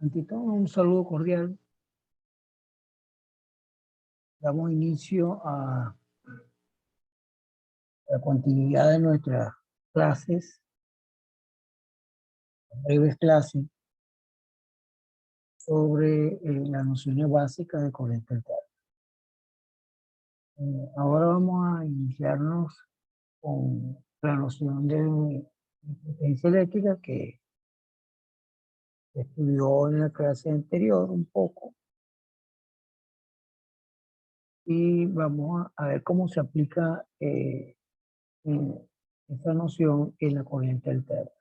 Ante todo, un saludo cordial. Damos inicio a la continuidad de nuestras clases, breves clases, sobre las nociones básicas de corriente alterna. Ahora vamos a iniciarnos con la noción de potencia eléctrica que se estudió en la clase anterior un poco, y vamos a ver cómo se aplica esta noción en la corriente alterna.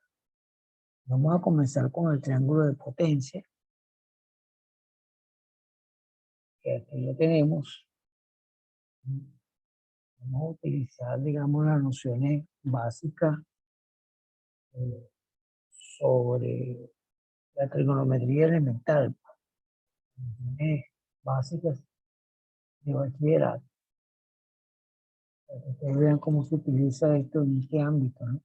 Vamos a comenzar con el triángulo de potencia, que aquí lo tenemos. Vamos a utilizar, digamos, las nociones básicas eh, sobre la trigonometría elemental, nociones básicas de bachillerato, para que ustedes vean cómo se utiliza esto en este ámbito, ¿no?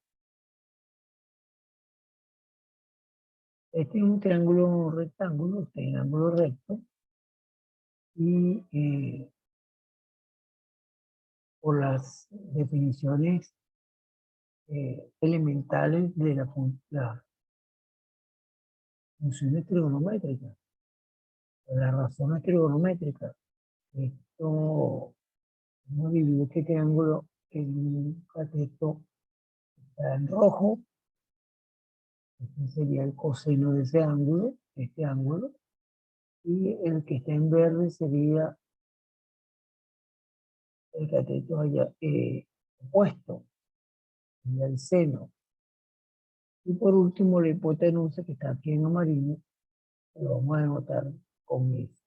Este es un triángulo rectángulo, triángulo recto, y por las definiciones elementales de las funciones trigonométricas, las razones trigonométricas. Esto, hemos dividido este triángulo en un cateto que está en rojo. Este sería el coseno de ese ángulo, este ángulo. Y el que está en verde sería el cateto allá, opuesto, sería el seno. Y por último, la hipotenusa, que está aquí en amarillo, lo vamos a denotar con eso.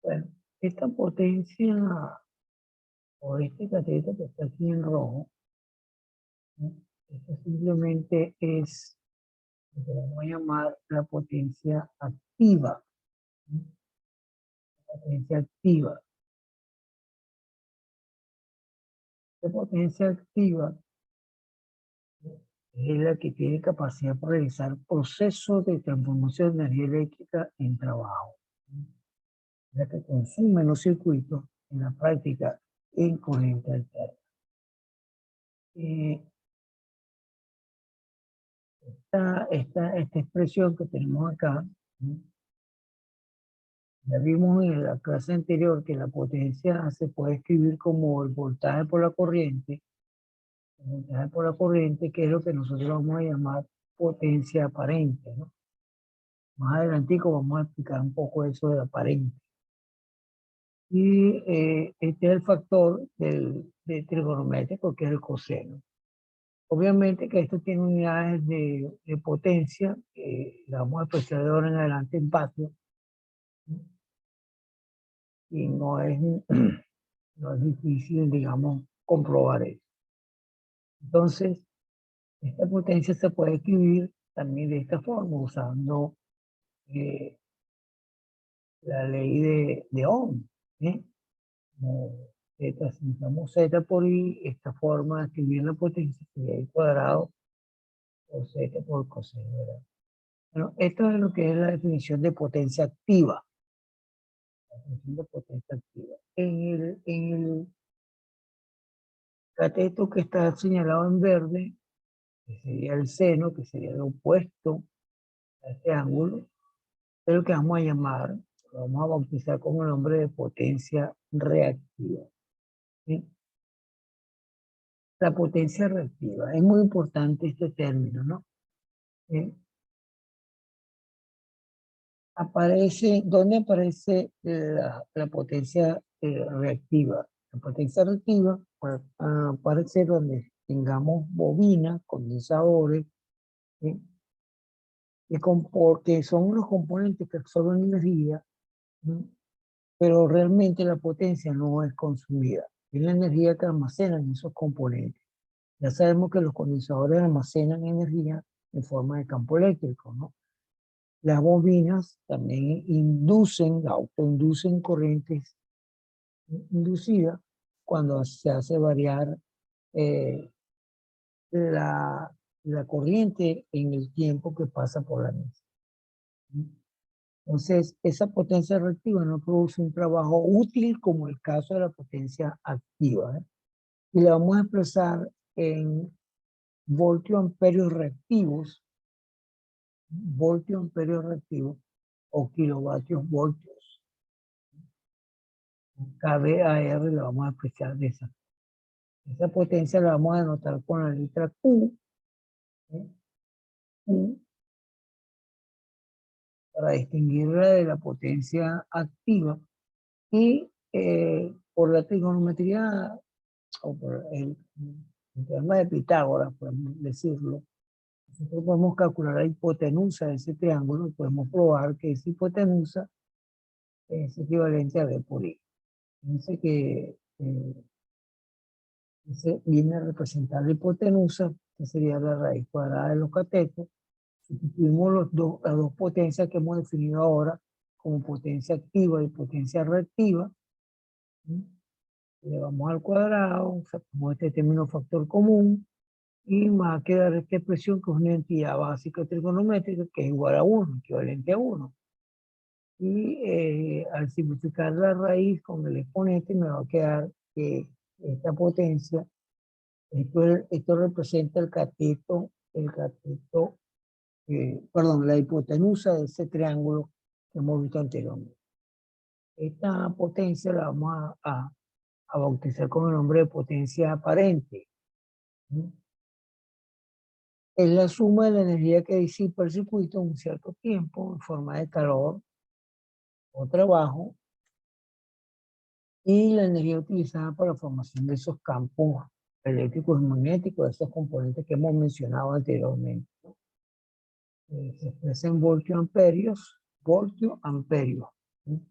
Bueno, esta potencia, o este cateto que está aquí en rojo, ¿no? Esto simplemente es lo que vamos a llamar la potencia activa, ¿no? La potencia activa. La potencia activa, ¿no? Es la que tiene capacidad para realizar procesos de transformación de energía eléctrica en trabajo, ¿no? La que consume los circuitos en la práctica en corriente alterna. Esta expresión que tenemos acá, ¿no? Ya vimos en la clase anterior que la potencia se puede escribir como el voltaje por la corriente, que es lo que nosotros vamos a llamar potencia aparente, ¿no? Más adelantico vamos a explicar un poco eso de aparente. Y este es el factor de trigonométrico, que es el coseno. Obviamente que esto tiene unidades de potencia, que la vamos a expresar de ahora en adelante en patio, ¿no? Y no es, no es difícil, digamos, comprobar eso. Entonces, esta potencia se puede escribir también de esta forma, usando eh, la ley de Ohm, ¿eh? Como Z, si usamos Z por I, esta forma de escribir la potencia sería I cuadrado por Z por coseno, ¿verdad? Bueno, esto es lo que es la definición de potencia activa. La definición de potencia activa. En el cateto que está señalado en verde, que sería el seno, que sería lo opuesto a este ángulo, es lo que vamos a llamar, lo vamos a bautizar como el nombre de potencia reactiva, ¿sí? La potencia reactiva, es muy importante este término, ¿no? ¿Dónde aparece la potencia reactiva? La potencia reactiva pues, aparece donde tengamos bobinas, condensadores, ¿sí? Porque son los componentes que absorben energía, ¿sí? Pero realmente la potencia no es consumida, es la energía que almacenan esos componentes. Ya sabemos que los condensadores almacenan energía en forma de campo eléctrico, ¿no? Las bobinas también autoinducen corrientes inducidas cuando se hace variar eh, la, la corriente en el tiempo que pasa por la misma. Entonces, esa potencia reactiva no produce un trabajo útil como el caso de la potencia activa, ¿eh? Y la vamos a expresar en voltio-amperios reactivos, voltio-amperios reactivos o kilovatios voltios. kVAR la vamos a expresar de esa. Esa potencia la vamos a denotar con la letra Q, ¿eh? Q, para distinguirla de la potencia activa. Y por la trigonometría, o por el teorema de Pitágoras, podemos decirlo, nosotros podemos calcular la hipotenusa de ese triángulo y podemos probar que esa hipotenusa es equivalente a B por I. Dice que ese viene a representar la hipotenusa, que sería la raíz cuadrada de los catetos. Sustituimos las dos potencias que hemos definido ahora como potencia activa y potencia reactiva. Le vamos al cuadrado, sacamos este término factor común y me va a quedar esta expresión que es una entidad básica trigonométrica que es igual a 1, equivalente a 1. Y al simplificar la raíz con el exponente me va a quedar que esta potencia, esto representa perdón, la hipotenusa de ese triángulo que hemos visto anteriormente. Esta potencia la vamos a bautizar con el nombre de potencia aparente. Es la suma de la energía que disipa el circuito en un cierto tiempo en forma de calor o trabajo y la energía utilizada para la formación de esos campos eléctricos y magnéticos, de esos componentes que hemos mencionado anteriormente. Se expresa en voltio-amperios, ¿sí?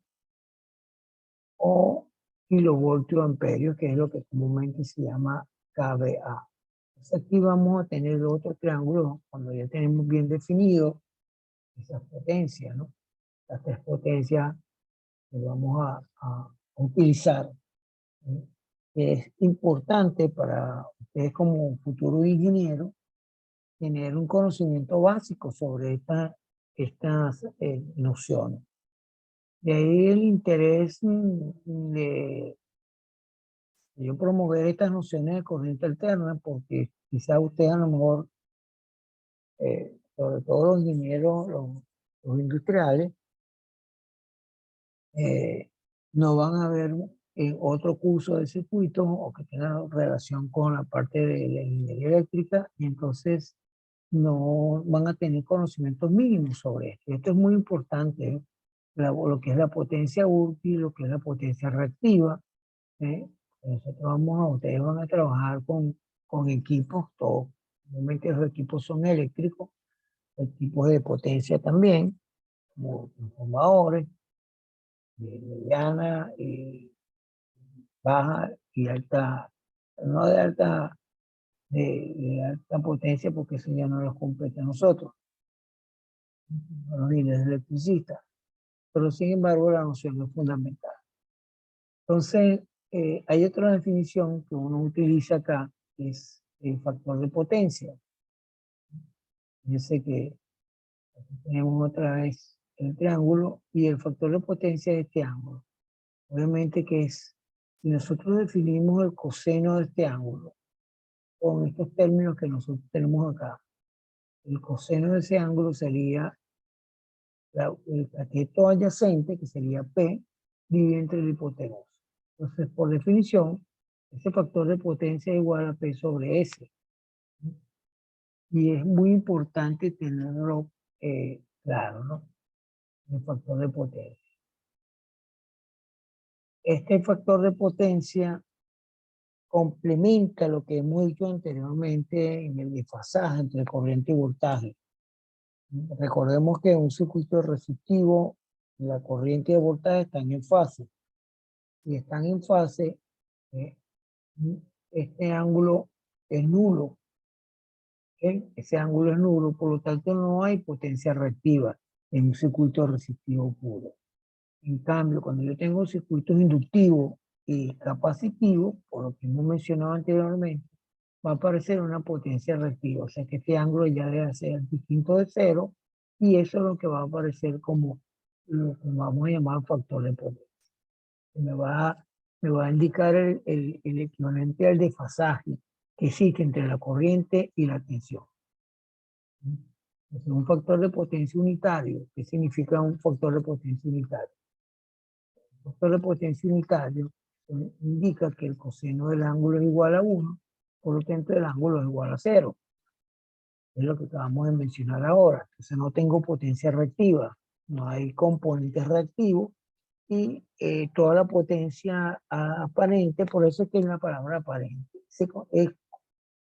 O kilovoltio-amperios, que es lo que comúnmente se llama kVA. Entonces aquí vamos a tener otro triángulo cuando ya tenemos bien definido esas potencias, ¿no? Las tres potencias que vamos a utilizar, ¿sí? Es importante para ustedes como futuros ingenieros tener un conocimiento básico sobre estas nociones. De ahí el interés de yo promover estas nociones de corriente alterna, porque quizá ustedes a lo mejor, sobre todo los ingenieros, los industriales, no van a ver en otro curso de circuitos o que tenga relación con la parte de la ingeniería eléctrica y entonces no van a tener conocimientos mínimos sobre esto. Esto es muy importante, ¿eh? Lo que es la potencia útil, lo que es la potencia reactiva, ¿eh? Ustedes van a trabajar con equipos, todos, normalmente los equipos son eléctricos, equipos de potencia también, como transformadores, de mediana, baja y alta, no de alta potencia porque eso ya no los compete a nosotros, a los líderes electricistas, pero sin embargo la noción es fundamental. Entonces, hay otra definición que uno utiliza acá, que es el factor de potencia. Fíjense que aquí tenemos otra vez el triángulo y el factor de potencia de este ángulo. Obviamente que es, si nosotros definimos el coseno de este ángulo, con estos términos que nosotros tenemos acá, el coseno de ese ángulo sería el cateto adyacente, que sería P, dividido entre la hipotenusa. Entonces, por definición, ese factor de potencia es igual a P sobre S. Y es muy importante tenerlo claro, ¿no? El factor de potencia. Este factor de potencia complementa lo que hemos dicho anteriormente en el desfasaje entre corriente y voltaje. Recordemos que en un circuito resistivo, la corriente y el voltaje están en fase. Si están en fase, eh, este ángulo es nulo. ¿Okay? Ese ángulo es nulo, por lo tanto no hay potencia reactiva en un circuito resistivo puro. En cambio, cuando yo tengo circuitos inductivos y capacitivos, por lo que hemos mencionado anteriormente, va a aparecer una potencia reactiva. O sea que este ángulo ya debe ser distinto de cero y eso es lo que va a aparecer como lo que vamos a llamar factor de potencia. Me va a indicar el equivalente al desfasaje que existe entre la corriente y la tensión. Entonces, un factor de potencia unitario. ¿Qué significa un factor de potencia unitario? Un factor de potencia unitario indica que el coseno del ángulo es igual a 1, por lo tanto el ángulo es igual a 0. Es lo que acabamos de mencionar ahora. Entonces no tengo potencia reactiva, no hay componentes reactivos y toda la potencia aparente, por eso es que es la palabra aparente, es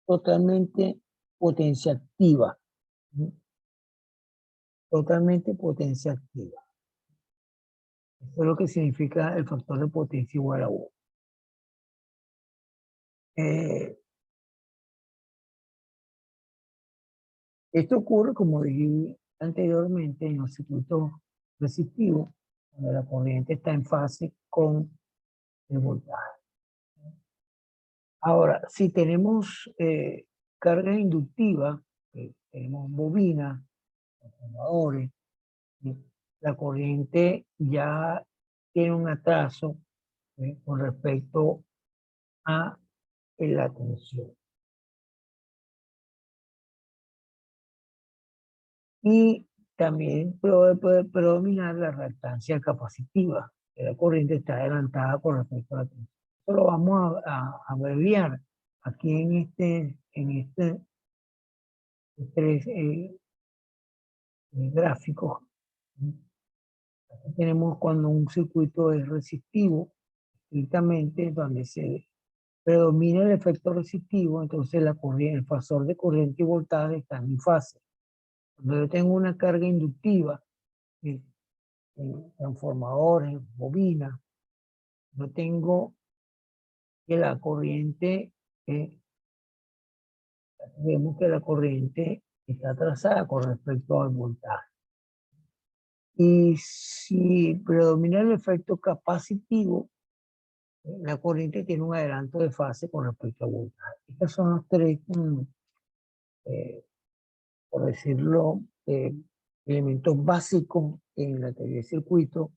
totalmente potencia activa. ¿Sí? Totalmente potencia activa. Eso es lo que significa el factor de potencia igual a 1. Esto ocurre, como dije anteriormente, en los circuitos resistivos, cuando la corriente está en fase con el voltaje. Ahora, si tenemos carga inductiva, tenemos bobinas, transformadores, la corriente ya tiene un atraso con respecto a la tensión. Y también puede predominar la reactancia capacitiva, que la corriente está adelantada con respecto a la tensión. Esto lo vamos a abreviar aquí en este tres gráficos. Aquí tenemos cuando un circuito es resistivo, estrictamente donde se predomina el efecto resistivo, entonces la corriente, el fasor de corriente y voltaje están en fase. Cuando yo tengo una carga inductiva, transformadores, bobinas, yo tengo que la corriente, vemos que la corriente está atrasada con respecto al voltaje. Y si predomina el efecto capacitivo, la corriente tiene un adelanto de fase con respecto al voltaje. Estos son los tres, por decirlo, elementos básicos en la teoría de circuito.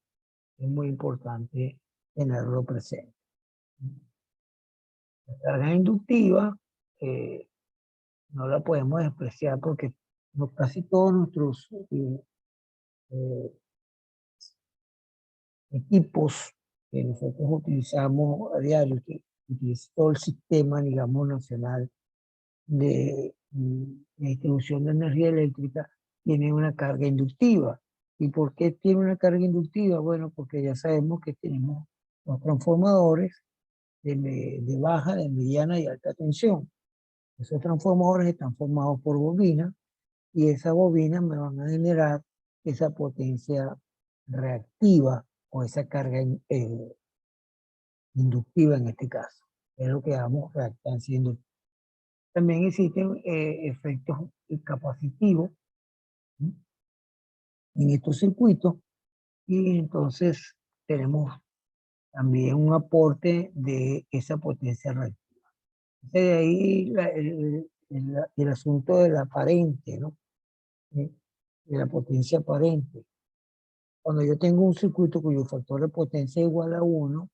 Es muy importante tenerlo presente. La carga inductiva no la podemos despreciar porque casi todos nuestros eh, equipos que nosotros utilizamos a diario, que utiliza todo el sistema, digamos, nacional de distribución de energía eléctrica, tiene una carga inductiva. ¿Y por qué tiene una carga inductiva? Bueno, porque ya sabemos que tenemos los transformadores de baja, de mediana y alta tensión. Esos transformadores están formados por bobinas y esas bobinas me van a generar esa potencia reactiva o esa carga inductiva en este caso. Es lo que llamamos reactancia inductiva. También existen efectos capacitivos, ¿sí?, en estos circuitos y entonces tenemos también un aporte de esa potencia reactiva. De ahí el asunto del aparente, ¿no? De la potencia aparente. Cuando yo tengo un circuito cuyo factor de potencia es igual a 1,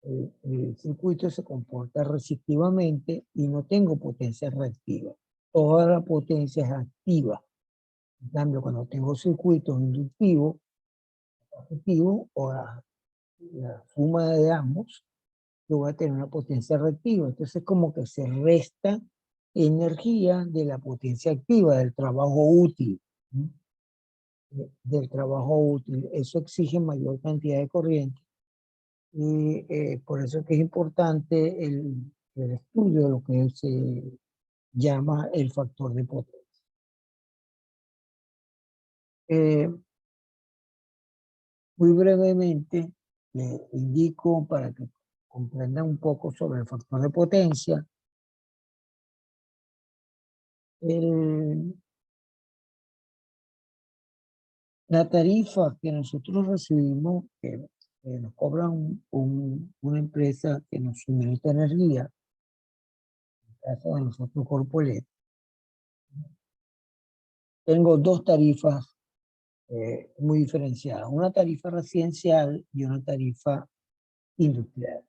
el circuito se comporta resistivamente y no tengo potencia reactiva. Toda la potencia es activa. En cambio, cuando tengo circuitos inductivos, capacitivos o la suma de ambos, yo voy a tener una potencia reactiva. Entonces, como que se resta energía de la potencia activa, del trabajo útil. ¿Sí? Del trabajo útil. Eso exige mayor cantidad de corriente. Y por eso es que es importante el estudio de lo que se llama el factor de potencia. Muy brevemente, le indico para que comprendan un poco sobre el factor de potencia. La tarifa que nosotros recibimos, que nos cobra una empresa que nos suministra energía, en el caso de nosotros Corpolet, tengo dos tarifas muy diferenciadas, una tarifa residencial y una tarifa industrial.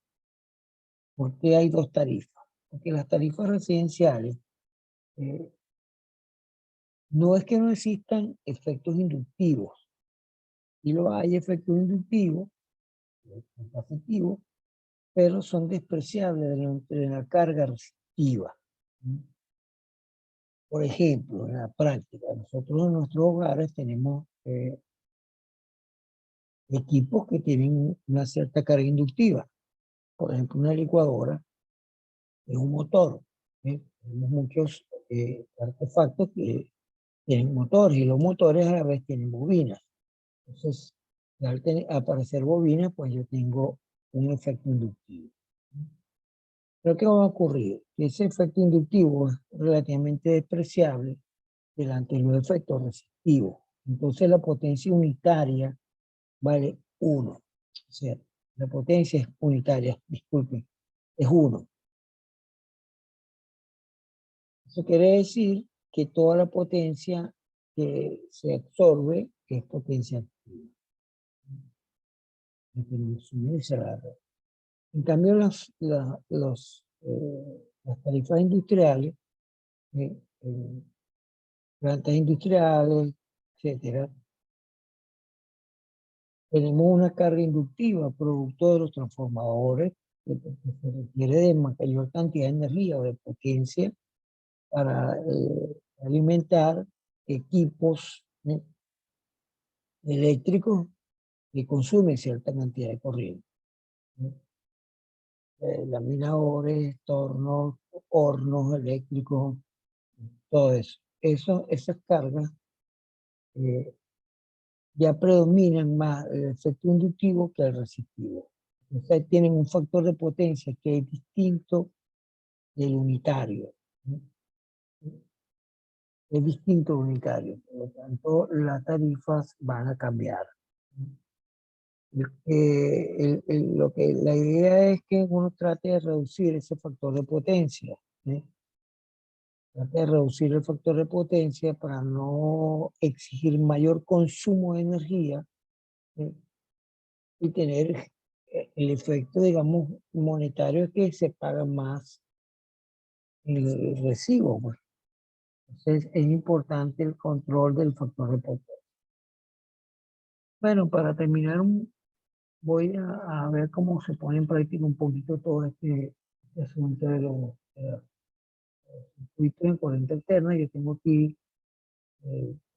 ¿Por qué hay dos tarifas? Porque las tarifas residenciales eh, no es que no existan efectos inductivos, y lo hay efectos inductivos, positivos, pero son despreciables de la carga resistiva. Por ejemplo, en la práctica, nosotros en nuestros hogares tenemos equipos que tienen una cierta carga inductiva. Por ejemplo, una licuadora es un motor. Tenemos muchos artefactos que tienen motores y los motores a la vez tienen bobinas. Entonces, al aparecer bobinas, pues yo tengo un efecto inductivo. Pero ¿qué va a ocurrir? Que ese efecto inductivo es relativamente despreciable delante de los efectos resistivos. Entonces la potencia unitaria vale 1. O sea, la potencia es unitaria, disculpen, es 1. Eso quiere decir que toda la potencia que se absorbe es potencia activa. En cambio, las tarifas industriales, plantas industriales, etcétera, tenemos una carga inductiva producto de los transformadores, que se requiere de mayor cantidad de energía o de potencia para alimentar equipos eléctricos que consumen cierta cantidad de corriente. Laminadores, tornos, hornos eléctricos, todo eso. Esas cargas ya predominan más el efecto inductivo que el resistivo. Entonces tienen un factor de potencia que es distinto del unitario. Es distinto al unitario, por lo tanto las tarifas van a cambiar. La idea es que uno trate de reducir ese factor de potencia. Trate de reducir el factor de potencia para no exigir mayor consumo de energía y tener el efecto, digamos, monetario que se paga más el recibo. Pues. Entonces es importante el control del factor de potencia. Bueno, para terminar, voy a ver cómo se pone en práctica un poquito todo este asunto de los circuitos en corriente alterna. Yo tengo aquí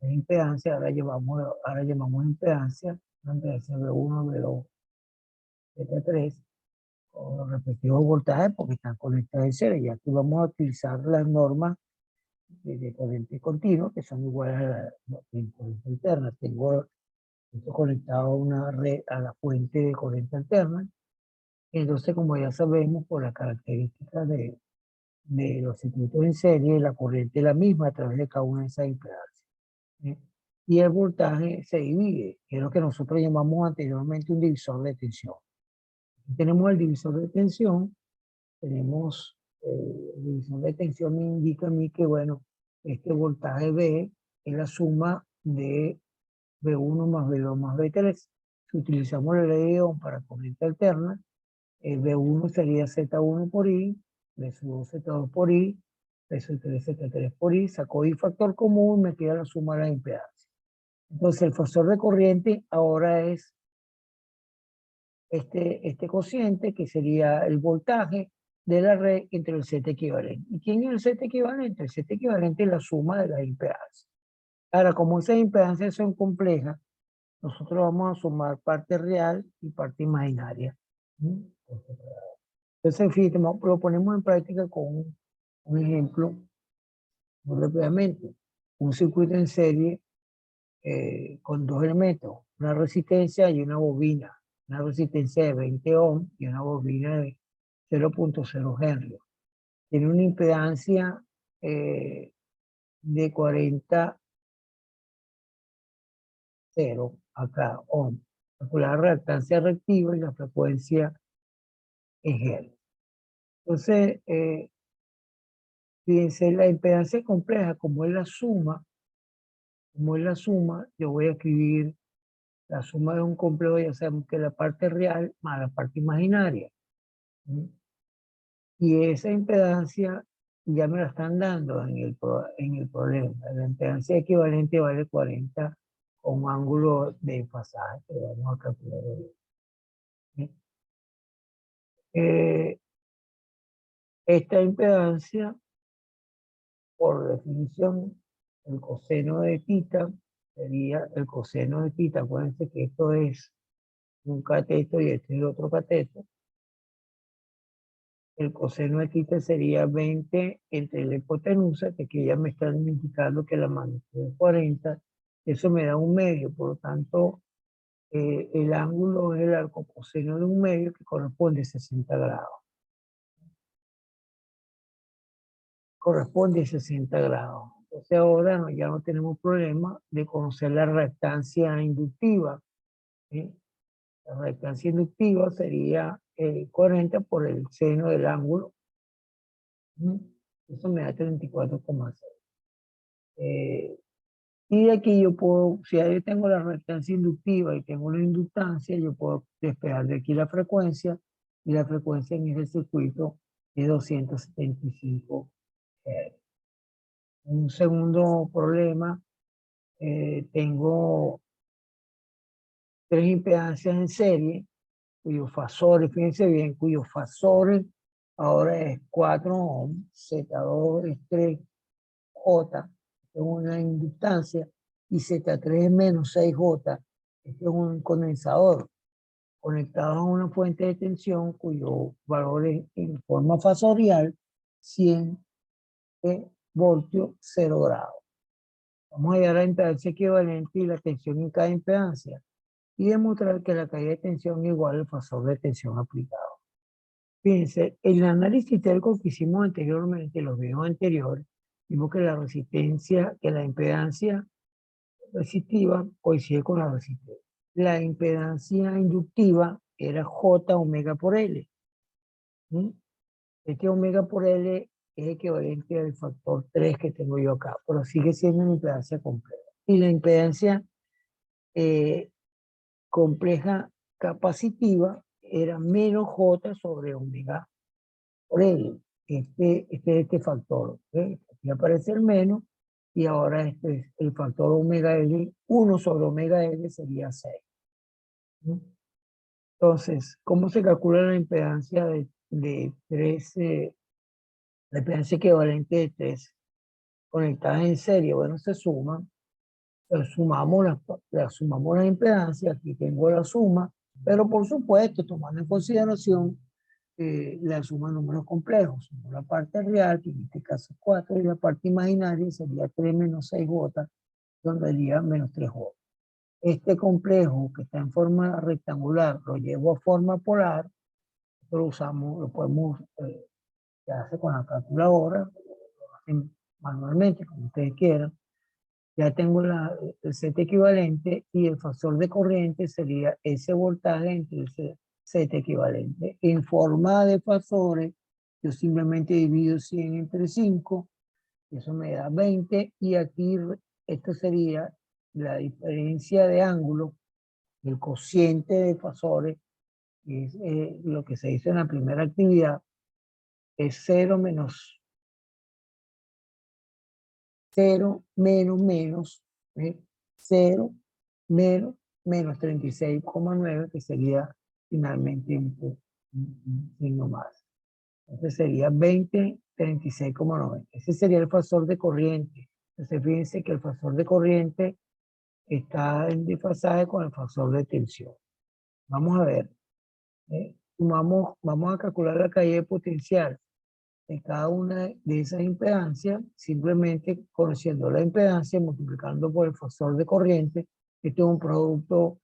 impedancia, ahora llamamos impedancia, una impedancia B1, B2, B3, con los respectivos voltajes porque están conectados en serie. Y aquí vamos a utilizar las normas de corriente continua que son iguales a la corriente alterna. Tengo esto conectado a una red, a la fuente de corriente alterna. Entonces, como ya sabemos, por las características de los circuitos en serie, la corriente es la misma a través de cada una de esas impedancias. Y el voltaje se divide, que es lo que nosotros llamamos anteriormente un divisor de tensión. Aquí tenemos el divisor de tensión, tenemos el divisor de tensión me indica a mí que, bueno, este voltaje B es la suma de B1 más B2 más B3. Si utilizamos la ley de Ohm para corriente alterna, el B1 sería Z1 por I, le subo Z2 por I, le subo Z3 por I, saco I factor común, me queda la suma de las impedancias. Entonces el factor de corriente ahora es este cociente que sería el voltaje de la red entre el Z equivalente. ¿Y quién es el Z equivalente? El Z equivalente es la suma de las impedancias. Ahora, como esas impedancias son complejas, nosotros vamos a sumar parte real y parte imaginaria. Entonces, fíjate, lo ponemos en práctica con un ejemplo muy rápidamente. Un circuito en serie con dos elementos, una resistencia y una bobina. Una resistencia de 20 ohms y una bobina de 0.0 Henry. Tiene una impedancia de 40 0 acá, ohm. La reactancia reactiva y la frecuencia es Hertz. Entonces, fíjense, la impedancia compleja, como es la suma como es la suma, yo voy a escribir la suma de un complejo, ya sabemos que es la parte real más la parte imaginaria. ¿Sí? Y esa impedancia ya me la están dando en el problema. La impedancia equivalente vale 40 con un ángulo de pasaje que vamos a calcular hoy. ¿Sí? Esta impedancia, por definición, el coseno de tita sería el coseno de tita. Acuérdense que esto es un cateto y este es el otro cateto. El coseno de tita sería 20 entre la hipotenusa, que aquí ya me están indicando que la magnitud es 40. Eso me da un medio, por lo tanto, el ángulo es el arco coseno de un medio que corresponde a 60 grados. Corresponde a 60 grados. Entonces ahora no, ya no tenemos problema de conocer la reactancia inductiva. ¿Sí? La reactancia inductiva sería 40 por el seno del ángulo. ¿Sí? Eso me da 34,6. Y de aquí yo puedo, si yo tengo la reactancia inductiva y tengo la inductancia, yo puedo despejar de aquí la frecuencia, y la frecuencia en ese circuito es 275 Hz. Un segundo problema, tengo tres impedancias en serie, cuyos fasores, fíjense bien, cuyos fasores ahora es 4 ohm, Z2 es 3J, es una inductancia, y Z3 es menos 6J, este es un condensador conectado a una fuente de tensión cuyo valor es en forma fasorial 100 voltios 0 grados. Vamos a hallar la impedancia equivalente y la tensión en cada impedancia y demostrar que la caída de tensión es igual al fasor de tensión aplicado. Fíjense, el análisis teórico que hicimos anteriormente, los videos anteriores, vimos que la resistencia, que la impedancia resistiva coincide con la resistencia. La impedancia inductiva era J omega por L. ¿Sí? Este omega por L es equivalente al factor 3 que tengo yo acá, pero sigue siendo una impedancia compleja. Y la impedancia compleja capacitiva era menos J sobre omega por L. Este factor. ¿Okay? Aquí aparece el menos y ahora este es el factor omega L. 1 sobre omega L sería 6. ¿Sí? Entonces, ¿cómo se calcula la impedancia de 13, la impedancia equivalente de 3 conectadas en serie? Bueno, se suman, sumamos la impedancia, aquí tengo la suma, pero por supuesto, tomando en consideración la suma de números complejos, la parte real, que en este caso es 4, y la parte imaginaria sería 3 menos 6J, donde sería menos 3J. Este complejo que está en forma rectangular lo llevo a forma polar, lo usamos, lo podemos, se hace con la calculadora, lo hacen manualmente, como ustedes quieran. Ya tengo el Z equivalente y el fasor de corriente sería ese voltaje entre ese Z equivalente. En forma de fasores, yo simplemente divido 100 entre 5, eso me da 20, y aquí esto sería la diferencia de ángulo, el cociente de fasores, que es lo que se hizo en la primera actividad, es 0 menos 0 menos menos, 0 menos menos 36,9, que sería finalmente un signo más. Entonces sería 20, 36,9. Ese sería el fasor de corriente. Entonces fíjense que el fasor de corriente está en desfasaje con el fasor de tensión. Vamos a ver. Vamos a calcular la caída de potencial de cada una de esas impedancias, simplemente conociendo la impedancia, multiplicando por el fasor de corriente. Este es un producto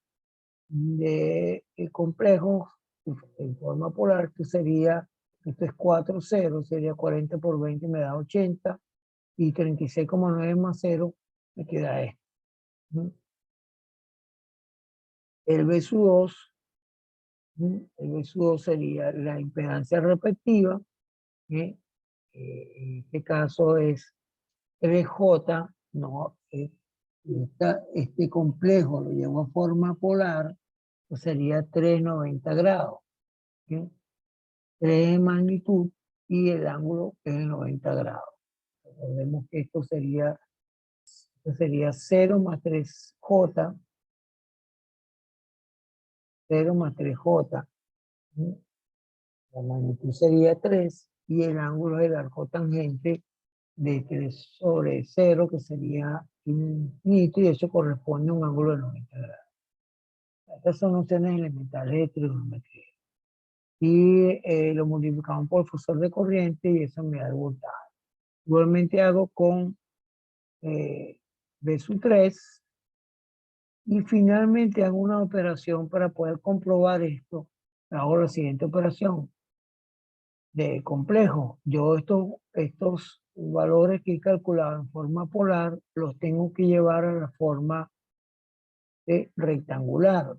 de complejos en forma polar, que sería, esto es 4, 0, sería 40 por 20, me da 80, y 36,9 más 0 me queda esto. El B sub 2, el B sub 2 sería la impedancia respectiva, ¿sí? En este caso es 3J, no, Este complejo lo llevo a forma polar, pues sería 390 grados. ¿Sí? 3 en magnitud y el ángulo es de 90 grados. Recordemos que esto sería 0 más 3J, 0 más 3J. ¿Sí? La magnitud sería 3 y el ángulo del arco tangente de 3 sobre 0, que sería infinito, y eso corresponde a un ángulo de 90 grados. Estas son nociones elementales de trigonometría. Y lo multiplicamos por el fusor de corriente y eso me da el voltaje. Igualmente hago con B sub 3 y finalmente hago una operación para poder comprobar esto. Hago la siguiente operación de complejo. Yo estos valores que he calculado en forma polar los tengo que llevar a la forma de rectangular.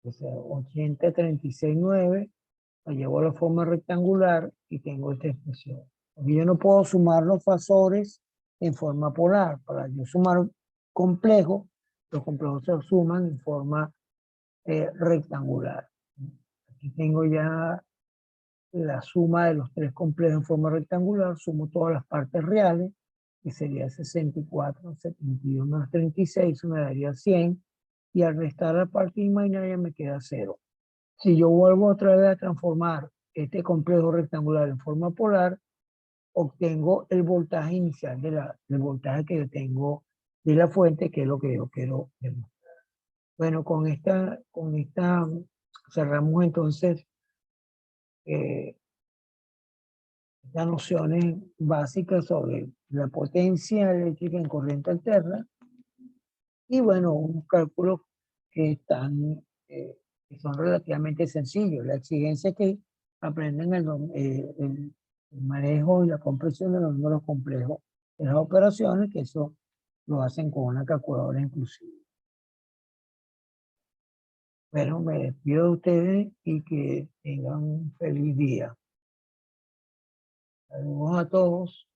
O sea, 80, 36, 9, la llevo a la forma rectangular y tengo esta expresión. Porque yo no puedo sumar los fasores en forma polar. Para yo sumar complejo, los complejos se suman en forma rectangular. Aquí tengo ya la suma de los tres complejos en forma rectangular, sumo todas las partes reales, que sería 64, 71 más 36, eso me daría 100, y al restar la parte imaginaria me queda 0. Si yo vuelvo otra vez a transformar este complejo rectangular en forma polar, obtengo el voltaje inicial del voltaje que yo tengo de la fuente, que es lo que yo quiero demostrar. Bueno, con esta cerramos entonces las nociones básicas sobre la potencia eléctrica en corriente alterna y bueno, unos cálculos que que son relativamente sencillos. La exigencia es que aprenden el manejo y la comprensión de los números complejos de las operaciones, que eso lo hacen con una calculadora inclusive. Bueno, me despido de ustedes y que tengan un feliz día. Saludos a todos.